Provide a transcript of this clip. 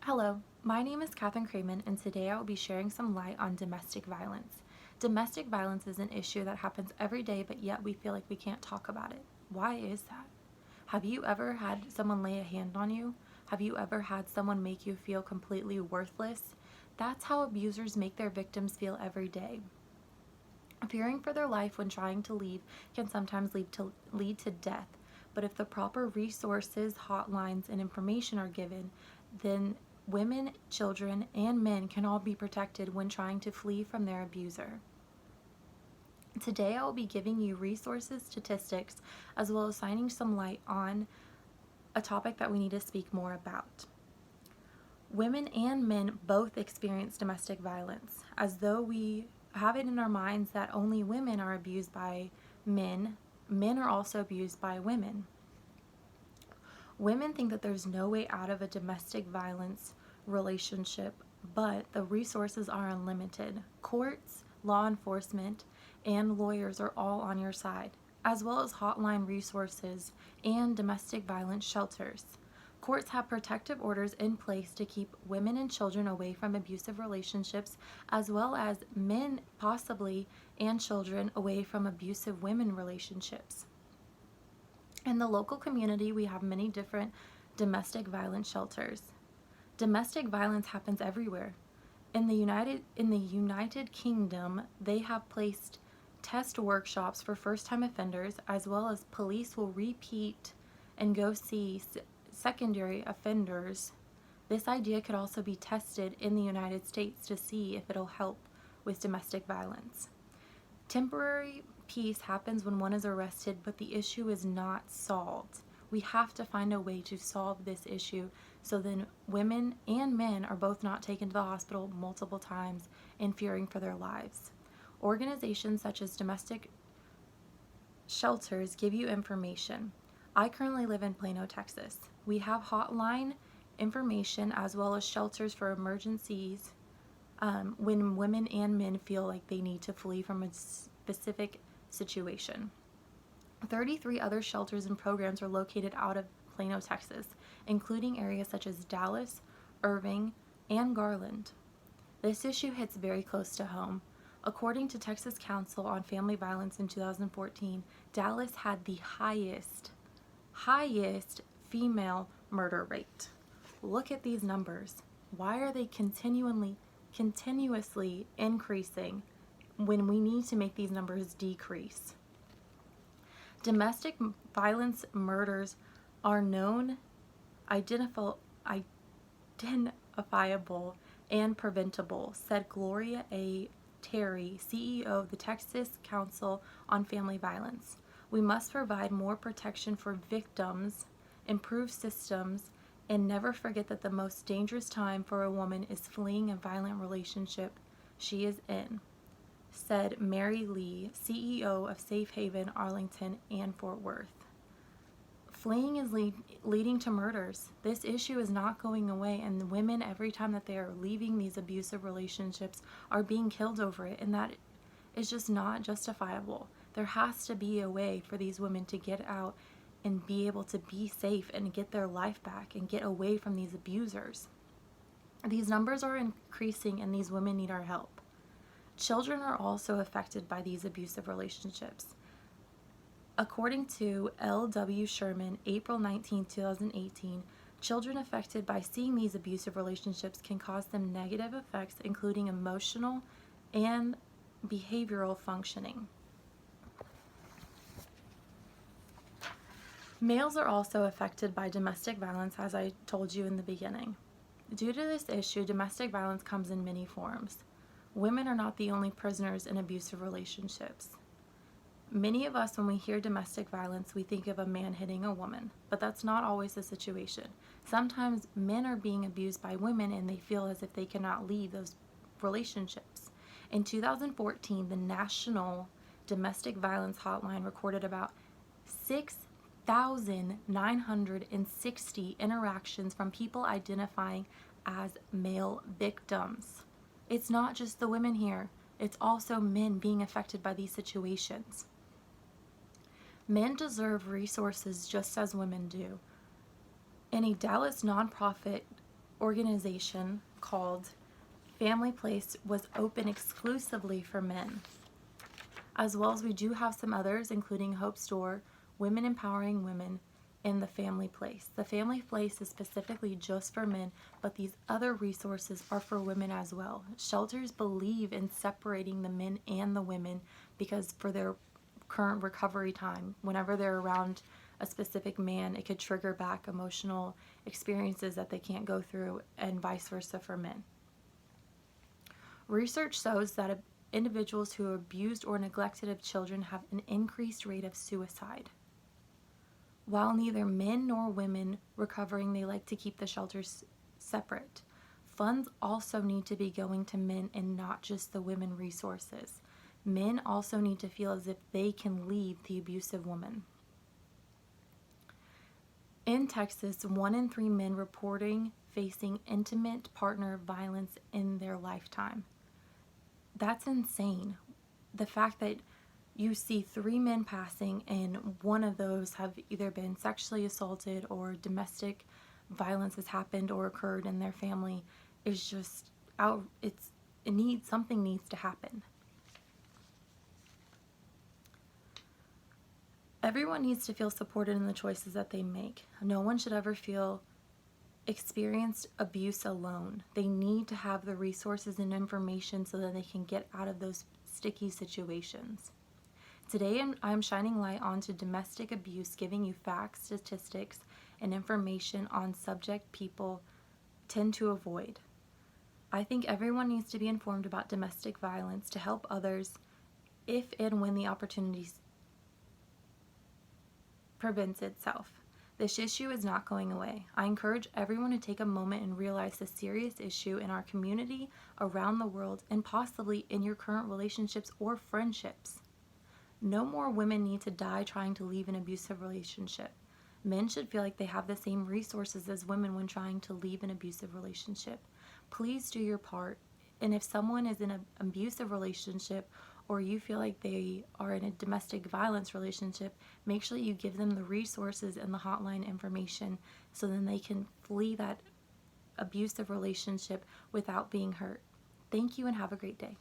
Hello, my name is Katherine Cramen, and today I will be sharing some light on domestic violence. Domestic violence is an issue that happens every day, but yet we feel like we can't talk about it. Why is that? Have you ever had someone lay a hand on you? Have you ever had someone make you feel completely worthless? That's how abusers make their victims feel every day. Fearing for their life when trying to leave can sometimes lead to death, but if the proper resources, hotlines, and information are given, then women, children, and men can all be protected when trying to flee from their abuser. Today I will be giving you resources, statistics, as well as shining some light on a topic that we need to speak more about. Women and men both experience domestic violence, as though we have it in our minds that only women are abused by men. Men are also abused by women. Women think that there's no way out of a domestic violence relationship, but the resources are unlimited. Courts, law enforcement, and lawyers are all on your side, as well as hotline resources and domestic violence shelters. Courts have protective orders in place to keep women and children away from abusive relationships, as well as men possibly and children away from abusive women relationships. In the local community, we have many different domestic violence shelters. Domestic violence happens everywhere. In the United Kingdom, they have placed test workshops for first-time offenders, as well as police will repeat and go see secondary offenders. This idea could also be tested in the United States to see if it'll help with domestic violence. Temporary peace happens when one is arrested, but the issue is not solved. We have to find a way to solve this issue so then women and men are both not taken to the hospital multiple times and fearing for their lives. Organizations such as domestic shelters give you information. I currently live in Plano, Texas. We have hotline information as well as shelters for emergencies when women and men feel like they need to flee from a specific situation. 33 other shelters and programs are located out of Plano, Texas, including areas such as Dallas, Irving, and Garland. This issue hits very close to home. According to Texas Council on Family Violence in 2014, Dallas had the highest female murder rate. Look at these numbers. Why are they continuously increasing when we need to make these numbers decrease? Domestic violence murders are known, identifiable, and preventable, said Gloria A. Terry, CEO of the Texas Council on Family Violence. We must provide more protection for victims, improve systems, and never forget that the most dangerous time for a woman is fleeing a violent relationship she is in, said Mary Lee, CEO of Safe Haven, Arlington, and Fort Worth. Fleeing is leading to murders. This issue is not going away, and women, every time that they are leaving these abusive relationships, are being killed over it, and that is just not justifiable. There has to be a way for these women to get out and be able to be safe and get their life back and get away from these abusers. These numbers are increasing, and these women need our help. Children are also affected by these abusive relationships. According to L.W. Sherman, April 19, 2018, children affected by seeing these abusive relationships can cause them negative effects, including emotional and behavioral functioning. Males are also affected by domestic violence, as I told you in the beginning. Due to this issue, domestic violence comes in many forms. Women are not the only prisoners in abusive relationships. Many of us, when we hear domestic violence, we think of a man hitting a woman, but that's not always the situation. Sometimes men are being abused by women and they feel as if they cannot leave those relationships. In 2014, the National Domestic Violence Hotline recorded about 6,960 interactions from people identifying as male victims. It's not just the women here, it's also men being affected by these situations. Men deserve resources just as women do. In a Dallas nonprofit organization called Family Place was open exclusively for men. As well as we do have some others, including Hope Store, Women Empowering Women, and the Family Place. The Family Place is specifically just for men, but these other resources are for women as well. Shelters believe in separating the men and the women because for their current recovery time, whenever they're around a specific man, it could trigger back emotional experiences that they can't go through, and vice versa for men. Research shows that individuals who are abused or neglected of children have an increased rate of suicide. While neither men nor women recovering, they like to keep the shelters separate. Funds also need to be going to men and not just the women resources. Men also need to feel as if they can leave the abusive woman. In Texas, 1 in 3 men reporting facing intimate partner violence in their lifetime. That's insane. The fact that you see 3 men passing and one of those have either been sexually assaulted or domestic violence has happened or occurred in their family is just out. Something needs to happen. Everyone needs to feel supported in the choices that they make. No one should ever feel experienced abuse alone. They need to have the resources and information so that they can get out of those sticky situations. Today I'm shining light onto domestic abuse, giving you facts, statistics, and information on subject people tend to avoid. I think everyone needs to be informed about domestic violence to help others if and when the opportunity presents itself. This issue is not going away. I encourage everyone to take a moment and realize the serious issue in our community, around the world, and possibly in your current relationships or friendships. No more women need to die trying to leave an abusive relationship. Men should feel like they have the same resources as women when trying to leave an abusive relationship. Please do your part. And if someone is in an abusive relationship or you feel like they are in a domestic violence relationship, make sure you give them the resources and the hotline information so then they can flee that abusive relationship without being hurt. Thank you and have a great day.